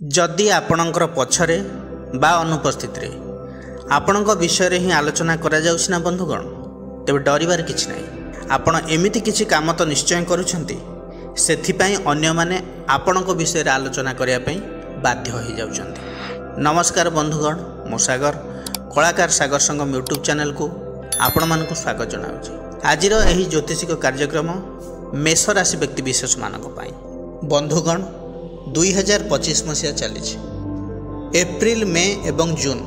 जदि आपणकर पछरे बा अनुपस्थित रे आपणक विषय ही आलोचना करा जाउछि ना बंधुगण, तेबे डरिबार किछि नाही। आपण एमिति किछि काम तो निश्चय करूछंती, सेथिपाई अन्य माने आपणक विषय आलोचना करिया पई बाध्य होई जाउछंती। नमस्कार बंधुगण, मो सागर कलाकार सागर संगम यूट्यूब चैनल को आपण मानकु स्वागत जनाउछि। आजिर एही ज्योतिषिक कार्यक्रम मेष राशि व्यक्ति विशेष मानक पई। बंधुगण 2025 मसीहा चली एप्रिल मे एवं जून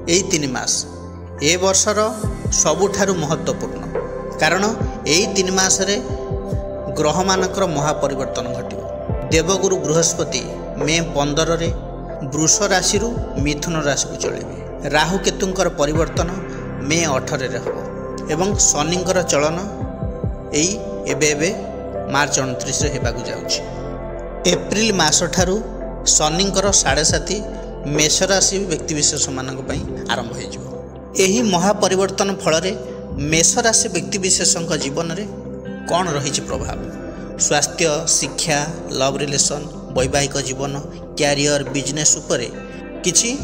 यही 3 मास ए वर्षर सबुठारु महत्वपूर्ण, कारण यही 3 मास रे ग्रह मानकर महापरिवर्तन घटिव। देवगुरु बृहस्पति मे 15 रे वृष राशि मिथुन राशि को चलिए। राहु केतुंकर परिवर्तन मे 18 रे हम एवं शनिंकर चलन यही एबे मार्च 29 रे हेबाकु जाउछि। एप्रिल मास ठारू शनिंकर 7.5 मेष राशि व्यक्ति विशेष मानक पई आरंभ हो जिवो। एही महापरिवर्तन फल रे मेष राशि व्यक्ति विशेषक जीवन रे कौन रही प्रभाव? स्वास्थ्य, शिक्षा, लव रिलेशन, वैवाहिक जीवन, क्यारियर, बिजनेस उपरे किछि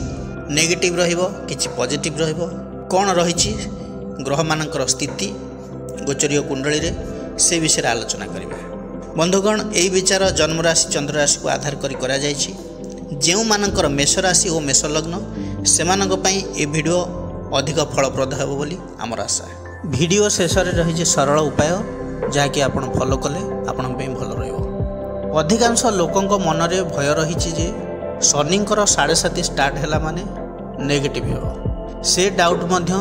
नेगेटिव रहिबो, किछि पॉजिटिव रहिबो। कौन रही ग्रह मानकर स्थिति गोचरीय कुंडली रे से विषय आलोचना करिबा। बंधुगण यही विचार जन्म राशि चंद्र राशि को आधार करी करा जायछि। जेउ मानकर मेष राशि और मेष लग्न सेमानक पई ए वीडियो अधिक फलप्रद हेबो बोली हमर आशा। वीडियो शेष रे रही सरल उपाय जहाँकि आपण फॉलो कले आपण पई भल रहइबो। अधिकांश लोकंक मन रे भय रही जे शनिंकर 7.5 स्टार्ट हैला माने नेगेटिव हेबो। से डाउट मध्य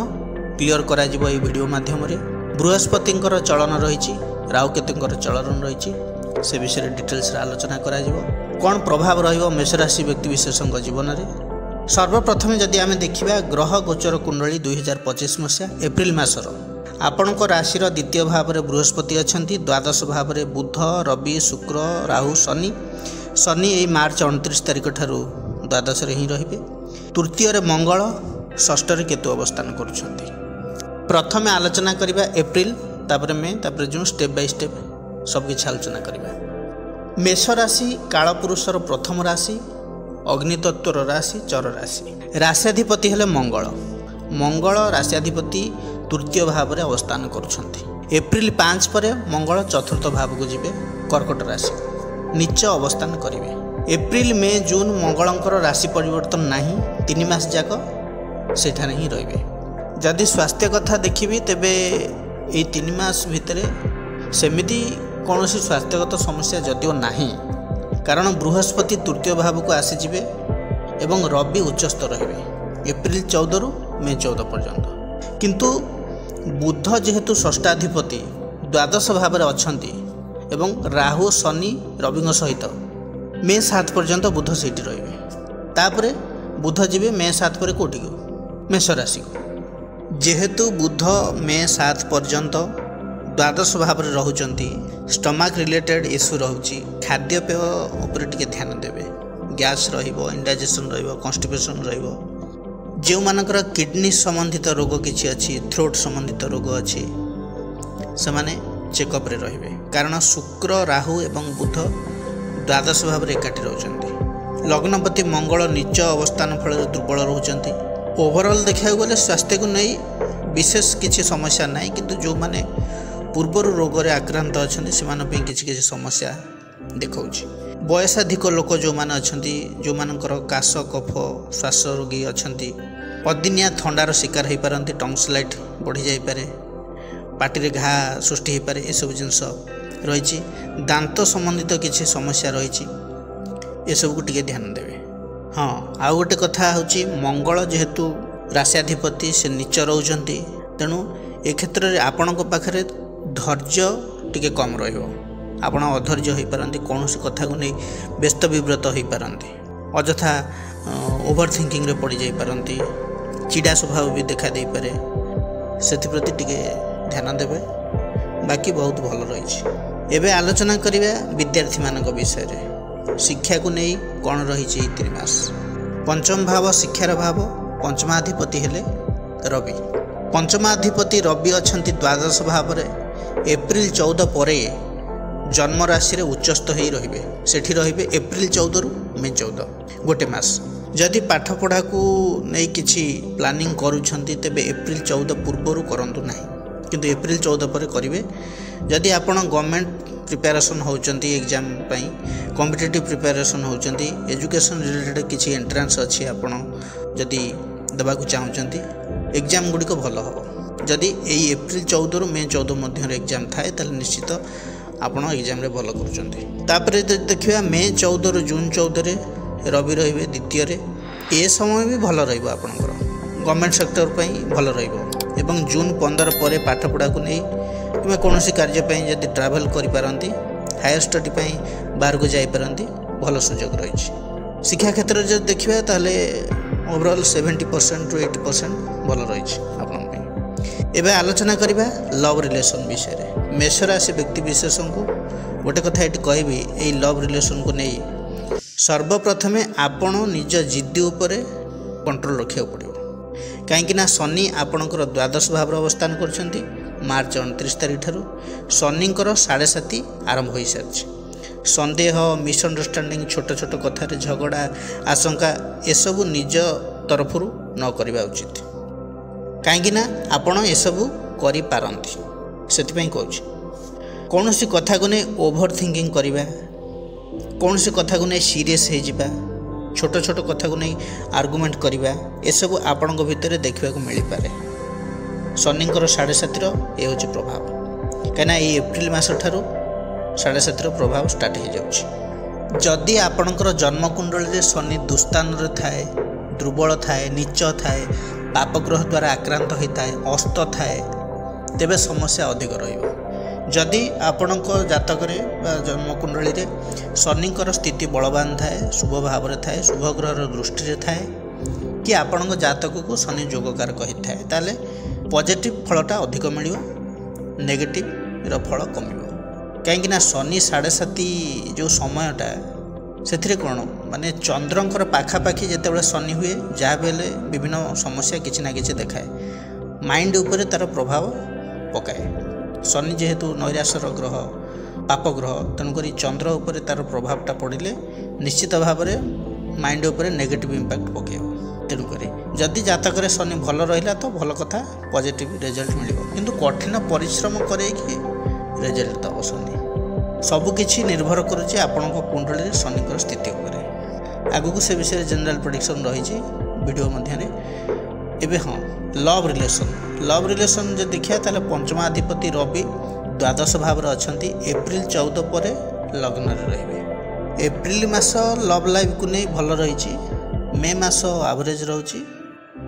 क्लियर करा जिवो ए वीडियो माध्यम रे। बृहस्पतिंकर चलन रही, राहु केतुंकर चलन रही, से विषय डिटेल्स आलोचना करा जिवो। कौन प्रभाव रहिबो मेष राशि व्यक्ति विशेषक जीवन रे। सर्वप्रथम जदि आमे देखिबा ग्रह गोचर कुंडली 2025 मसीहा एप्रिल मासर आपणक राशिर द्वितीय भाव रे बृहस्पति अछंती, द्वादश भाव रे बुध, रवि, शुक्र, राहु, शनि एई मार्च 29 तारिख ठारू द्वादश रे ही रहिबे। तृतीय रे मंगल, षष्ठ रे केतु अवस्थान करूछंती। प्रथमे आलोचना करिबा एप्रिल, तापर मे, तापर जून, स्टेप बाय स्टेप सब किछ आलोचना करिबा। मेष राशि कालपुरुषर प्रथम राशि, अग्नितत्वर राशि, चर राशि। राश्याधिपति हेले मंगल। मंगल राश्याधिपति तृतीय भाव रे अवस्थान करूछंती। एप्रिल 5 पर मंगल चतुर्थ भाव को जिबे कर्कट राशि, नीच अवस्थान करिवे। एप्रिल मे जून मंगलंकर राशि परिवर्तन नाही, 3 मास जाक सेठाने ही रहिबे। जदि स्वास्थ्य कथा देखिबी तेबे ये 3 मास भितर सेमिति कौन स्वास्थ्यगत समस्या जदिओ नाही, कारण बृहस्पति तृतीय भाव को आसीजिबे एवं रवि उच्चस्थ रहिबे एप्रिल 14 रु मे 14 पर्यंत। किंतु बुध जेहेतु षष्ठाधिपति द्वादश भाव रे अछंती एवं राहु शनि रवि सहित मे 7 पर्यंत बुध सेठी रहिबे। तापरे बुध जिबे मे 7 पर कोठी को मेष राशि को। जेहेतु बुध मे 7 पर्यंत द्वादश भाव में रोचंती, स्टमक रिलेटेड इश्यू रोचे। खाद्यपेय उपर टिके ध्यान देवे। गैस रहिबो, इंडाइजेशन रहिबो, कॉन्स्टिपेशन रहिबो। जो मानकर किडनी संबंधित रोग किछि अछि, थ्रोट संबंधित रोग अछि, से माने चेकअप रे रहिबे, कारण शुक्र, राहु एवं बुध द्वादश भाव में एकाठी रोचंती। लग्नपति मंगल नीच अवस्थान फल दुर्बल रोचंती। ओवरऑल देखा गले स्वास्थ्य को नहीं विशेष किसी समस्या नहीं, किंतु जो माने पूर्वर रोग रे आक्रांत अच्छा से किसी समस्या देखा। वयसाधिक लोक जो माने अछंती, जो मानकर काश, कफ, श्वास रोगी अछंती, अदिनिया थंडार शिकार हो पारती, टंगस्लाइट बढ़ी जाई पारे, पार्टी घा सृष्टि हो पारे, ये सब जिनस रही। दांत संबंधित किसी समस्या रही, ये सब को टिके ध्यान देवे। हाँ, आउ गोटे कथा हूँ मंगल जेहेतु राश्याधिपति से नीच रोचंती, तेणु ए क्षेत्र में आपण पाखे धैर्य टिके कम रहिबो। आपण अधैर्य हो पारती, कौन कथा को नहीं व्यस्त विव्रत हो पारती, अଯଥା ओवर थिंकिंग रे पड़ जाई पारती, चिड़ा स्वभाव भी देखा दे पारे। सेप्रति टिके ध्यान देवे। बाकी बहुत भल रही। एबे आलोचना करिबा विद्यार्थी मानक विषय रे। शिक्षा को नहीं कौन रही 3 मास। पंचम भाव शिक्षार भाव, पंचमाधिपति हेले रवि। पंचमाधिपति रवि अछंती द्वादश भाव रे। एप्रिल 14 पर जन्म राशि रे उच्चस्थ हो रहिबे, सेठी रहिबे एप्रिल 14 रु मे 14 गोटे मास जदि पाठपढ़ा को नहीं किसी प्लानिंग करुछंती तेबे एप्रिल 14 पूर्वर करंतु नहीं किंतु एप्रिल 14 पर करेंगे जदि आपण गवर्नमेंट प्रिपेरेसन होचंती एग्जाम पई कॉम्पिटिटिव प्रिपेरेसन होचंती एजुकेशन रिलेटेड किसी एंट्रेंस अच्छी आपण जदि देबा को चाहूचंती एग्जाम गुडी को भलो हो जदि एई एप्रिल 14 रु मे 14 मध्य एग्जाम थाए ताले निश्चित आपण एग्जाम रे भलो करूचंती तापर देखिबा मे 14 रु जून 14 रे रवि रहिबे द्वितीय रे ए समय भी भलो रहइबो आपनकर गवर्नमेंट सेक्टर पई भलो रहइबो एवं जून 15 पर पाठपढ़ा को नहीं कि कौन कार्य जदि ट्रावेल करि हायर स्टडी बाहर को जाई पारंती भल सुजोग रही शिक्षा क्षेत्र में जब देखा ताले ओवरऑल 70% टू 80% भल रही एवं आलोचना करवा लव रिलेशन विषय में मेष राशि व्यक्ति विशेष को गोटे कथा ये कहबी ये लव रिलेशन को नहीं सर्वप्रथमे आपण निज जिद्दी उपर कंट्रोल रखा पड़ो कहीं शनि आपणकर द्वादश भाव अवस्थान कर मार्च 29 तारीख ठारू शनिंकर 7.5 आरंभ हो सारी सन्देह मिसअंडरस्टैंडिंग छोट छोट कथार झगड़ा आशंका एसबू निज तरफ न करवा उचित कहीं आपण एसबू करिपारंती सेतिपई कहूँ कौन सी कथा को नहीं ओभर थिंकिंग करवा कौन सी कथा को नहीं सीरियस हो छोट छोट कथा को नहीं आर्गुमेंट करवा एसबू आपण भितर देखा मिल पारे शनिंकर 7.5 ये हूँ प्रभाव कहीं ये एप्रिल मास ठारू 7.5 प्रभाव स्टार्ट हो जाऊँ जदि आपणकर जन्मकुंडली शनि दुस्तान थाए दुर्बल थाए नीच थाए पापग्रह द्वारा आक्रांत होता है अस्त थाए तेबे समस्या अधिक रदि आपणक जातक जन्मकुंडली शनिंकर स्थिति बलवान थाए शुभ भाव थाए शुभ ग्रहर दृष्टि थाए कि आपणक जातक को शनि जोगकार कही थाए ताले पॉजिटिव फलटा अधिक मिल नेगेटिव फल कम कहीं शनि 7.5 जो समयटा से कौन माने चंद्रंकर पाखापाखि जिते शनि हुए जहाँ भी विभिन्न समस्या किसी ना कि देखाए माइंड उपर तार प्रभाव पकाए शनि जेहेतु नैराश्यर ग्रह पाप ग्रह तेणुक चंद्र उपर तार प्रभावटा पड़े निश्चित भाव में माइंड उपर नेगेटिव इंपैक्ट पकेब तेणुक जदि जातक शनि भल रहा तो भल कथा पॉजिटिव रिजल्ट मिल किंतु कठिन परिश्रम करे कि रिजल्ट दब शनि सबकि निर्भर करुच्चे आपण कुंडली शनिकर स्थिति उपर आगू से विषय जनरल प्रेडिक्शन रही वीडियो मध्य एवं हाँ लव रिलेशन जो देखिए ताले पंचमाधिपति रवि द्वादश भाव अच्छा एप्रिल 14 पर लग्न रे एप्रिल मास लव लाइफ को नहीं भल रही मे मास एवरेज रोचे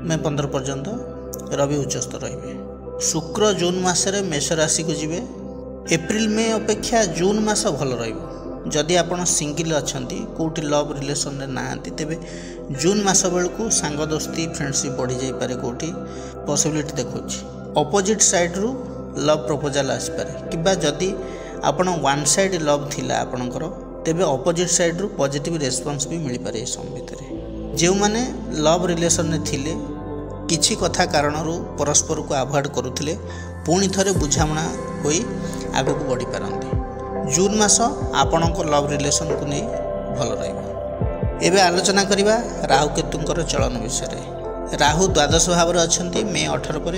मे 15 पर्यंत रवि उच्चस्थ रे शुक्र जून मसरे मेष राशि को जीवे एप्रिल मे अपेक्षा जून मास भल रदि आप सिंगल अच्छा कौटी लव रिलेसन ना तेरे जून मास बेलू सांग दोस्ती फ्रेंडशिप बढ़ी जापे कौटी पॉसिबिलिटी देखा अपोजिट साइड रु लव प्रपोजाल आसपे कि जदि आपण वन साइड लव थिला आपणकर तेबे अपोजिट साइड रु पॉजिटिव रेस्पॉन्स भी मिल पारे समय भितर जो माने लव रिलेशन में थिले किछि कथा कारण परस्पर को अवॉइड करुथिले पुणी थरे बुझामणा होई आगु को बढ़ी पारंती जून मास आपण को लव रिलेशन को नहीं भल रहिबो एबे आलोचना करिबा राहु केतुंकर चलन विषय राहु द्वादश भाव में अच्छा मे 18 पर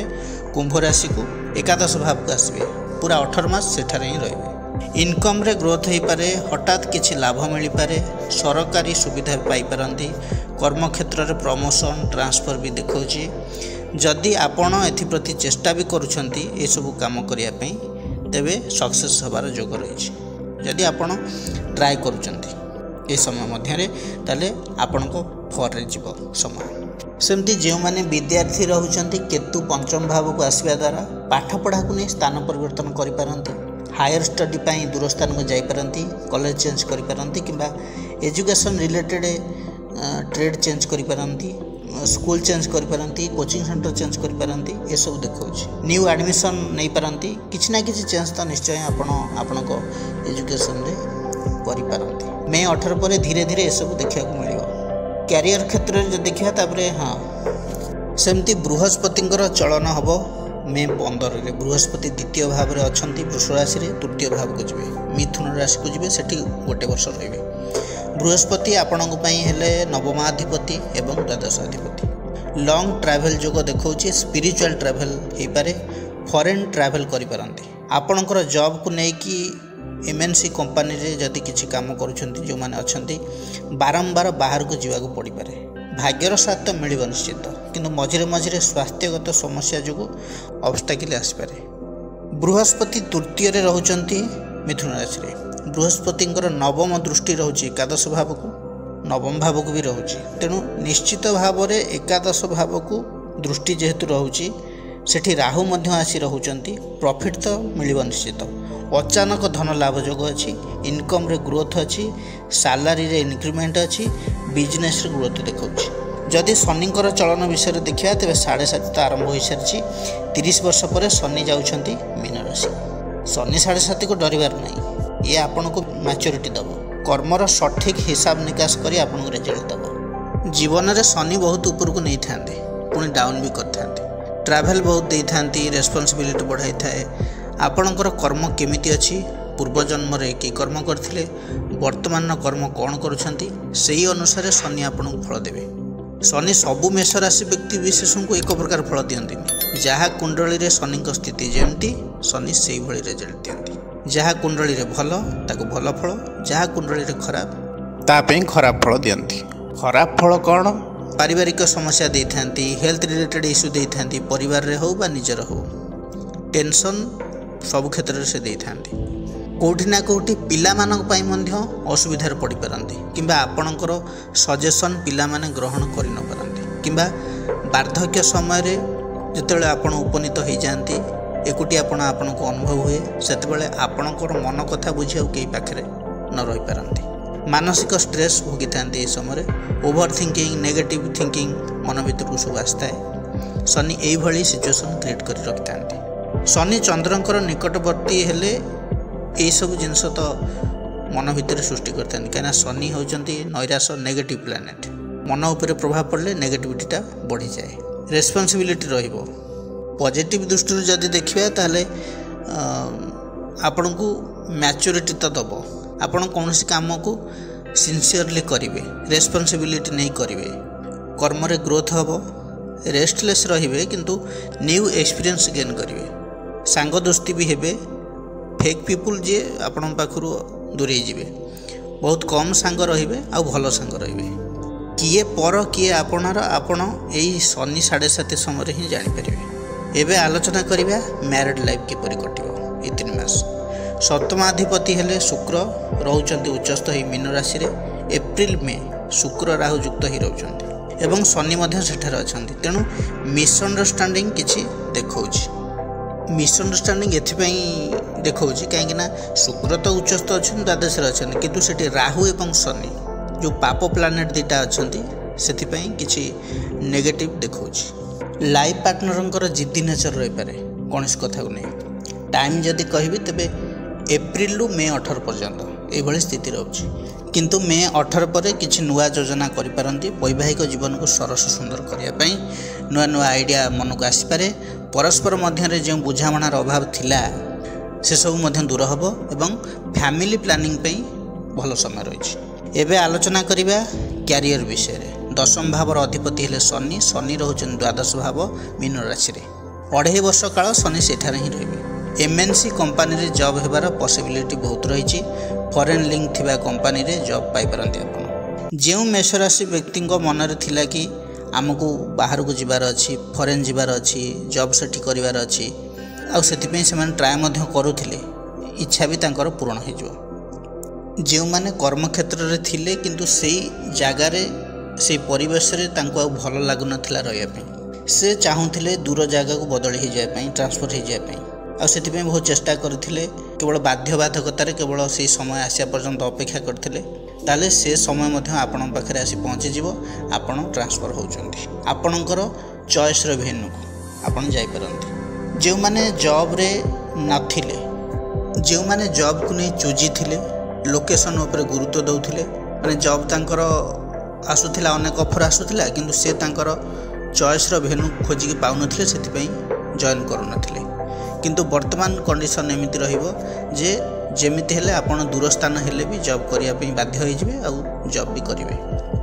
कुंभ राशि को एकादश भाव को आसबे पूरा 18 मास सेठारे ही रहिबे इनकम रे ग्रोथ हो पारे हठात किछि लाभ मिल पारे सरकारी सुविधा पाई पारंती कर्म क्षेत्र में प्रमोशन ट्रांसफर भी देखौछि जदि आपण एप्रति चेष्टा भी करुछंती ए सब काम करने तेबे सक्सेस होबार जोग रही जदि आपण ट्राए करुछंती ए समय मध्य ताले आपण को फर जीव समय सेमती जो माने विद्यार्थी रहउछंती केतु पंचम भाव को आसवा द्वारा पाठपढ़ा को नहीं स्थान परिवर्तन करि पारंती हायर स्टडी पाई दूर स्थान को जाई पारंती कॉलेज चेंज करि पारंती किंबा एजुकेशन रिलेटेड ट्रेड चेंज करि पारंती स्कूल चेंज करि पारंती कोचिंग सेंटर चेंज करि पारंती ए सब देखौछि न्यू एडमिशन नै पारंती किछि ना किछि चेंज तो निश्चय आपण को एजुकेशन रे करि पारंती मे 18 पर धीरे धीरे ए सब देखा मिलियो कैरियर क्षेत्र में देखा तापरे हाँ सेमती बृहस्पतिंकर चलन हम मे 15 रे बृहस्पति द्वितीय भाव में अच्छा वृष राशि तृतीय भाव को जी मिथुन राशि को जी से गोटे वर्ष रे बृहस्पति आपणक हेले नवमाधिपति एवं द्वादशाधिपति। लॉन्ग ट्रैवल जोग देखौछि स्पिरिचुअल ट्रैवल हो पारे, फॉरेन ट्रैवल करि पारंती। आपणकर जॉब को नेकी एमएनसी कंपनी रे जदि किछि काम करूछंती जो माने अछंती बारंबार बाहर को जीवा को पड़ी पारे। भाग्यर साथ तो मिलिब निश्चित, किंतु मझिरे मझिरे स्वास्थ्यगत समस्या जो ऑब्स्टेकल आसी पारे। बृहस्पति तृतीय रे रहउचंती मिथुन राशि रे। बृहस्पतिंकर नवम दृष्टि रहउची एकादश भाव को, नवम भाव को भी रहउची। तेणु निश्चित भाव रे एकादश भाव को दृष्टि जेहेतु रहउची सेठी राहु मध्य आसी रहउचंती। प्रॉफिट तो मिलिब निश्चित। अचानक धन लाभ जोग अच्छी, इनकम रे ग्रोथ अच्छी, सैलरी रे इंक्रीमेंट अच्छी, बिजनेस रे ग्रोथ देखा। जदि शनिकर चलन विषय देखा तेज 7.5 तो आरंभ हो सारी। 30 वर्ष पर शनि जाउछंती मीन राशि। शनि 7.5 को डरबार नहीं, ये आपन को मैच्योरिटी दब। कर्मर सठिक हिसाब निकास करी आपन को रिजल्ट दब। जीवन रे शनि बहुत ऊपर को नहीं थांते, पुणी डाउन भी करते। ट्रैवल बहुत दे थांती, रेस्पॉन्सिबिलिटी बढ़ाई थाए। आपणकर कर्म केमिति अछि, पूर्वजन्म रे कि कर्म करथिले, वर्तमान कर्म कौन करुछंती, सेही अनुसार शनि आपन फल देवे। शनि सबु मेष राशि व्यक्ति विशेष को एक प्रकार फल दियंती। जहाँ कुंडली रे शनि स्थिति जेमती शनि से भली रिजल्ट दियंती। जहाँ कुंडली रे भल ताको भल फल, जहाँ कुंडली रे खराब तापें खराब फल दियंती। खराब फल कौन? पारिवारिक समस्या दे थांती, हेल्थ रिलेटेड इश्यू दे थांती, परिवार रे हो बा निजर हो, टेंशन सब क्षेत्र से दे थांती। कोठी ना कोठी पिला मानक पई मध्य असुविधार पड़ी पारंती, किंबा आपणकर सजेशन पिला माने ग्रहण करि न पारंती, किंबा वार्धक्य समय रे जतेबेले आपण उपनीत हो जाती, एकुटी आपण को अनुभव हुए, सेतेबेले आपणकर मन कथा बुझिया केही पाखरे न रही पारंती। मानसिक स्ट्रेस भोगी थांती। समय ओवर थिंकिंग, नेगेटिव थिंकिंग मन भीतर को सब आसता है। शनि यही भली सिचुएशन क्रिएट कर रखि थांती। शनि चंद्रंकर निकटवर्ती हेले यही सब जिनस तो मन भितर सृष्टि करते हैं, कहीं शनि होती नैराश नेगेटिव प्लानेट। मन उपर प्रभाव पड़े नेगेटिविटीटा बढ़ी जाए, रेस्पॉन्सिबिलिटी रहिबो। पॉजिटिव दृष्टि जदि देखिए ताहले आपण को मैच्योरिटी तो दब। आपण कौन काम को सिंसियरली करेंगे, रेस्पॉन्सिबिलिटी नहीं करेंगे, कर्म रे ग्रोथ हम, रेस्टलेस रहिबे, किंतु न्यू एक्सपीरियंस गेन करेंगे। सांग दोस्ती भी हेबे, फेक पीपुल जे आपण पाखरु दूरे जीवे। बहुत कम सांग रहिबे आ भल सांग रहिबे। किए पर किए आपणर आपण एई शनि 7.5 समय ही जानि परिबे। एबे आलोचना करिबा मैरिड लाइफ किपरि कटिबो ए 3 मास। सप्तमाधिपति हेले शुक्र रहउचंती उच्चस्थ ही मीन राशि रे। एप्रिल में शुक्र राहु युक्त ही रहउचंती एवं शनि मध्य सेठार अछंती। तेणु मिसअंडरस्टैंडिंग किछि देखौछि। मिसअंडरस्टैंडिंग एथिपई देखौछि काहेकि ना शुक्र तो उच्चस्थ अछन द्वादश रे अछन, किंतु सेठी राहु एवं शनि जो पाप प्लानेट दीटा अछंती सेथिपई किछि नेगेटिव देखौछि। लाइफ पार्टनरंकर जिद्दी नेचर रही पारे कौनसी कथा को नहीं। टाइम जदि कहबी तेबे एप्रिल रु मे 18 पर्यंत ये स्थिति रोचे, किंतु मे 18 पर किसी नुआ योजना करिपारंती। वैवाहिक जीवन को सरस सुंदर करने नुआ नुआ आइडिया मन को आसीपे। परस्पर मध्य जो बुझामणार अभाव थिला से सब दूर हम एवं फैमिली प्लानिंग पे भल समय रही। एबे आलोचना करिबा कैरियर विषय रे। 10म भावर अधिपति हेले शनि। शनि रोचन द्वादश भाव मीन राशि रे। 2.5 वर्ष काल शनि सेठार ही रहिबे। एमएनसी कंपनी रे जॉब हेबार पॉसिबिलिटी बहुत रही। फॉरेन लिंक थिबा कंपनी रे जॉब पाई पारंती आपण। जेउ मेष राशि व्यक्ति मन रे थिला कि आमको बाहर को जीवार अच्छी, फॉरेन जीवार अच्छी, जॉब सेठी करिवार अच्छी, आ सेतिपई से माने ट्राई मध्य करूथिले, इच्छा भी तांकर पूर्ण हो जो। जेउ माने कर्म क्षेत्र रे थिले किंतु सेई जागा रे से परिवेश रे तांको भल लागु नथिला रहिया पई, से चाहूथिले दूर जगह को बदली हो जाय पई, ट्रांसफर हो जाय पई, आ सेतिपई बहुत चेष्टा करथिले। केवल बाध्यबाधकतार केवल से समय आसिया पर्यंत अपेक्षा करथिले, ताले से समय मध्य आपण पाखरे आसी पहुँची जीवो। आपण ट्रांसफर होउचंती आपणकर चॉइस रे भेन्यू को आपण जाई परंती। जे माने जॉब रे नथिले, जे माने जॉब को नहीं चूजी थिले, लोकेशन ऊपर गुरुत्व दउथिले, माने जॉब तांकर आसुथिला, अनेक ऑफर आसुथिला, किंतु से तांकर चॉइस रो भेन्यू खोजिक पाउनथिले, सेतिपई जॉइन करू नथिले। किंतु वर्तमान कंडीशन एमिति रहिबो जे जेमिति हेले आपण दूर स्थान हेले भी जॉब करिया पे बाध्य होई जिवे आ जॉब भी करिवे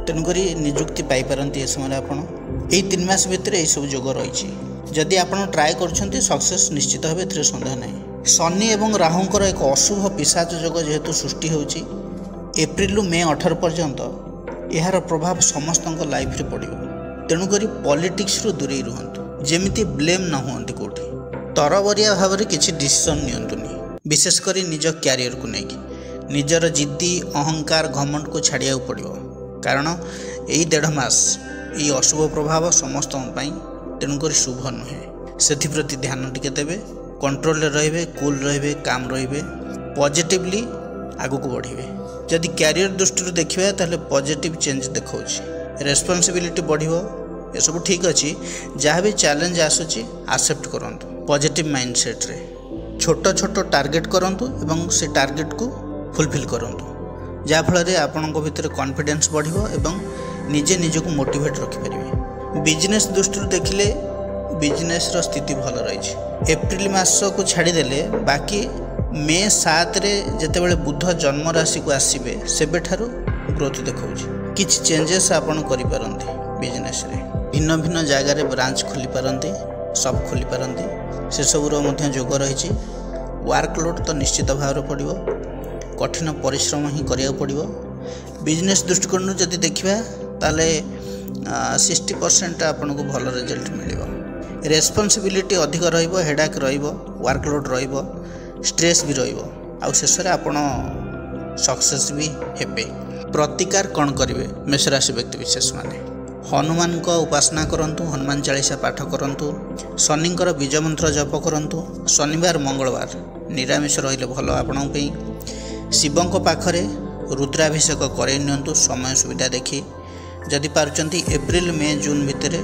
तेणुकरी नियुक्ति पाई पारंती ए समय आपण एई 3 मास भितर ए सब जोग रही जदि आपण ट्राए करछंती सक्सेस निश्चित हेबे एथरे संदेह नाही। शनि एवं राहुंकर एक अशुभ पिशाच जोग जेहेतु सृष्टि होउची एप्रिल मे 18 पर्यंत यार प्रभाव समस्त लाइफ रे पड़िबो तेणुकरी पॉलिटिक्स रु दूरे रुहंतु जेमिति ब्लेम न हुअंती कोठी तरबरिया भाव में किसी डिसीजन नियंतुनी विशेषकर निज क्यारियर को लेकिन निजर जिद्दी अहंकार घमंड को छाड़िया पड़ो कारण यही 1.5 मास ये अशुभ प्रभाव समस्त तेणुक शुभ नुहे से ध्यान टिके देवे कंट्रोल रे कूल रे काम रे पॉजिटिवली आगु को बढ़े जदि क्यारियर दृष्टि देखा ताले पॉजिटिव चेंज देखा रेस्पॉन्सिबिलिटी बढ़िबो ये सब ठीक अच्छी जहाँ भी चैलेंज आसूची एक्सेप्ट करंतु पॉजिटिव माइंडसेट रे छोट छोट टार्गेट करंतु एवं से टार्गेट को फुलफिल करंतु जहाँ फल आपंक भितर कॉन्फिडेंस बढ़िबो एवं निजे निजको मोटिवेट रखिपारे। बिजनेस दृष्टि देखिले बिजनेस रो स्थिति भल रही एप्रिल मास को छाड़देले बाकी मे 7 रे जेतेबेले बुध जन्म राशि को आसीबे सेबे ठारू ग्रोथ देखौछि किछि चेंजेस आपण करि पारंती बिजनेस रे भिन्न भिन्न जगार ब्रांच खोली पारंती सब खोली पारंती से सबुर मध्य जोग रही वर्कलोड तो निश्चित भाव में पड़ो कठिन परिश्रम ही करिया पड़ो बिजनेस दृष्टिकोण जदि देखा ताले 60% आपन को भल रिजल्ट मिलिबो रेस्पॉन्सिबिलिटी अधिक रहिबो हेडाक रहिबो वर्कलोड रहिबो स्ट्रेस भी रहिबो आ शेष रे आपन सक्सेस भी हेबे। प्रतिकार कौन करेंगे मेष राशि व्यक्ति विशेष माने हनुमान को उपासना करंतु हनुमान चालीसा पाठ करंतु शनिंकर बीज मंत्र जप करंतु शनिवार मंगलवार निरामिष रहिले भल आपन पे शिवं पाखरे रुद्राभिषेक करे नियंतु समय सुविधा देखी जदि पारुचंती एप्रिल मे जून भितर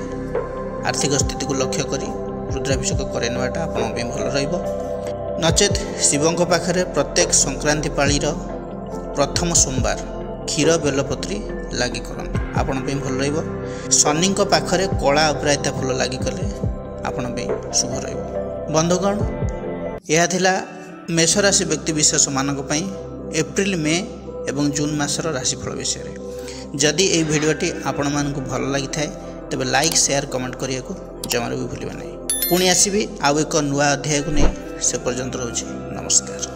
आर्थिक स्थिति को लक्ष्य करी रुद्राभिषेक करे नवाटा आपन पे भल रहइबो नचेत शिवं पाखरे प्रत्येक संक्रांति पाळीर प्रथम सोमवार क्षीर बेलपत्री लगी करंतु आपण पे भल रहइबो शनि पाखरे कला अपराजिता फूल लगी कले आपण पे शुभ रहइबो। बंधुगण यह थिला मेष राशि व्यक्ति विशेष मानक पई एप्रिल मे एवं जून मासर राशिफल विषय जदि ये भिडियोटी आपण मानक भल लगी थाए तेबे लाइक शेयर कमेंट करिया को जमार भी भूलिबा नहीं। पुणी आसीबी आउ एक नुआ अध्याय को नहीं से पर्यंत रोचे नमस्कार।